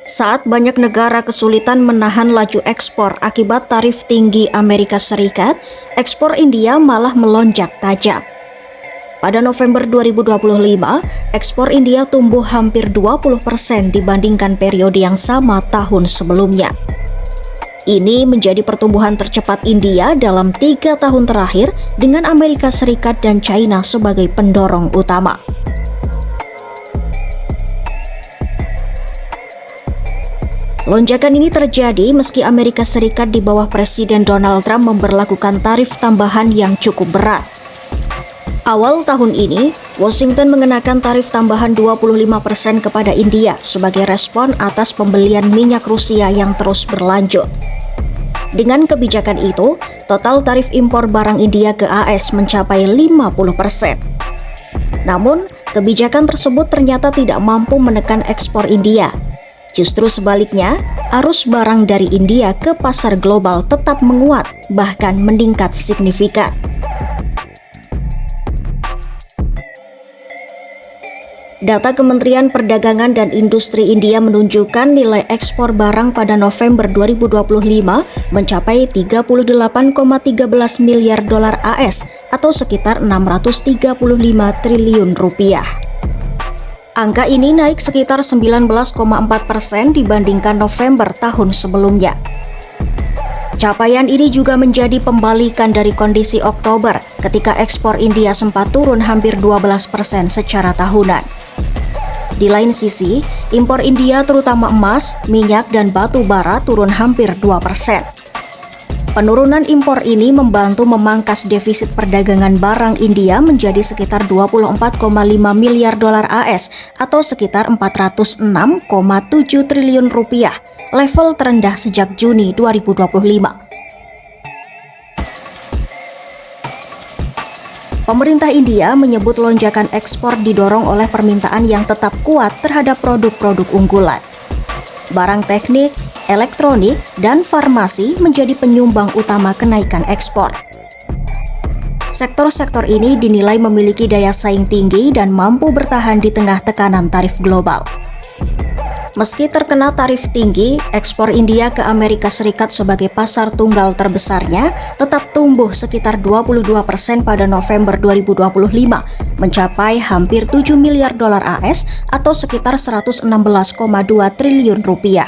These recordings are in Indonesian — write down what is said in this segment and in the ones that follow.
Saat banyak negara kesulitan menahan laju ekspor akibat tarif tinggi Amerika Serikat, ekspor India malah melonjak tajam. Pada November 2025, ekspor India tumbuh hampir 20% dibandingkan periode yang sama tahun sebelumnya. Ini menjadi pertumbuhan tercepat India dalam 3 tahun terakhir dengan Amerika Serikat dan China sebagai pendorong utama. Lonjakan ini terjadi meski Amerika Serikat di bawah Presiden Donald Trump memberlakukan tarif tambahan yang cukup berat. Awal tahun ini, Washington mengenakan tarif tambahan 25% kepada India sebagai respon atas pembelian minyak Rusia yang terus berlanjut. Dengan kebijakan itu, total tarif impor barang India ke AS mencapai 50%. Namun, kebijakan tersebut ternyata tidak mampu menekan ekspor India. Justru sebaliknya, arus barang dari India ke pasar global tetap menguat, bahkan meningkat signifikan. Data Kementerian Perdagangan dan Industri India menunjukkan nilai ekspor barang pada November 2025 mencapai 38,13 miliar dolar AS atau sekitar 635 triliun rupiah. Angka ini naik sekitar 19,4% dibandingkan November tahun sebelumnya. Capaian ini juga menjadi pembalikan dari kondisi Oktober ketika ekspor India sempat turun hampir 12% secara tahunan. Di lain sisi, impor India terutama emas, minyak, dan batu bara turun hampir 2%. Penurunan impor ini membantu memangkas defisit perdagangan barang India menjadi sekitar 24,5 miliar dolar AS atau sekitar 406,7 triliun rupiah, level terendah sejak Juni 2025. Pemerintah India menyebut lonjakan ekspor didorong oleh permintaan yang tetap kuat terhadap produk-produk unggulan. Barang teknik, elektronik, dan farmasi menjadi penyumbang utama kenaikan ekspor. Sektor-sektor ini dinilai memiliki daya saing tinggi dan mampu bertahan di tengah tekanan tarif global. Meski terkena tarif tinggi, ekspor India ke Amerika Serikat sebagai pasar tunggal terbesarnya tetap tumbuh sekitar 22% pada November 2025, mencapai hampir 7 miliar dolar AS atau sekitar 116,2 triliun rupiah.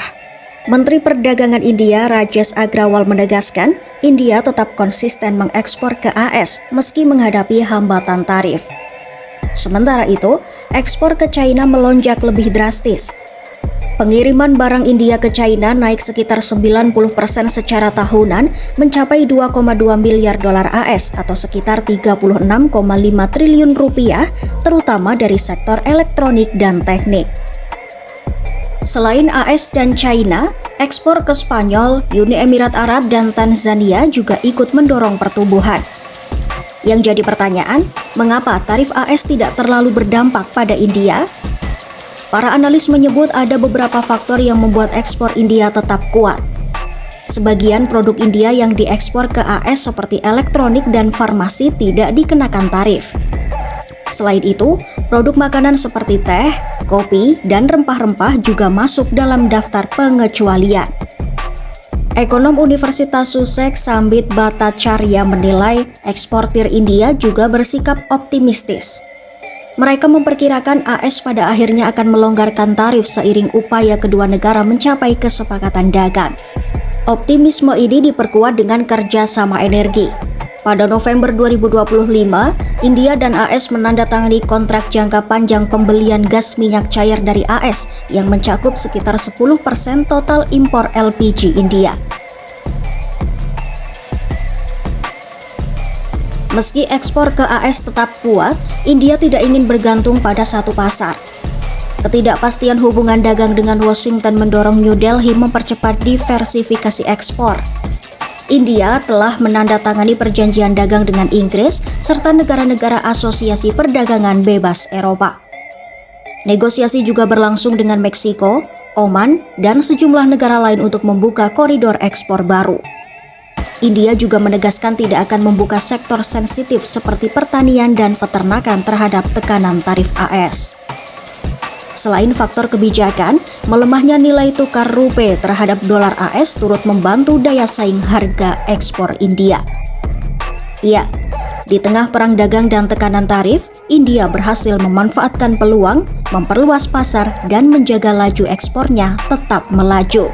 Menteri Perdagangan India Rajesh Agrawal menegaskan, India tetap konsisten mengekspor ke AS meski menghadapi hambatan tarif. Sementara itu, ekspor ke China melonjak lebih drastis. Pengiriman barang India ke China naik sekitar 90% secara tahunan mencapai 2,2 miliar dolar AS atau sekitar 36,5 triliun rupiah, terutama dari sektor elektronik dan teknik. Selain AS dan China, ekspor ke Spanyol, Uni Emirat Arab, dan Tanzania juga ikut mendorong pertumbuhan. Yang jadi pertanyaan, mengapa tarif AS tidak terlalu berdampak pada India? Para analis menyebut ada beberapa faktor yang membuat ekspor India tetap kuat. Sebagian produk India yang diekspor ke AS seperti elektronik dan farmasi tidak dikenakan tarif. Selain itu, produk makanan seperti teh, kopi, dan rempah-rempah juga masuk dalam daftar pengecualian. Ekonom Universitas Sussex Sambit Bhattacharya menilai eksportir India juga bersikap optimistis. Mereka memperkirakan AS pada akhirnya akan melonggarkan tarif seiring upaya kedua negara mencapai kesepakatan dagang. Optimisme ini diperkuat dengan kerjasama energi. Pada November 2025, India dan AS menandatangani kontrak jangka panjang pembelian gas minyak cair dari AS yang mencakup sekitar 10% total impor LPG India. Meski ekspor ke AS tetap kuat, India tidak ingin bergantung pada satu pasar. Ketidakpastian hubungan dagang dengan Washington mendorong New Delhi mempercepat diversifikasi ekspor. India telah menandatangani perjanjian dagang dengan Inggris serta negara-negara Asosiasi Perdagangan Bebas Eropa. Negosiasi juga berlangsung dengan Meksiko, Oman, dan sejumlah negara lain untuk membuka koridor ekspor baru. India juga menegaskan tidak akan membuka sektor sensitif seperti pertanian dan peternakan terhadap tekanan tarif AS. Selain faktor kebijakan, melemahnya nilai tukar rupiah terhadap dolar AS turut membantu daya saing harga ekspor India. Ya, di tengah perang dagang dan tekanan tarif, India berhasil memanfaatkan peluang, memperluas pasar, dan menjaga laju ekspornya tetap melaju.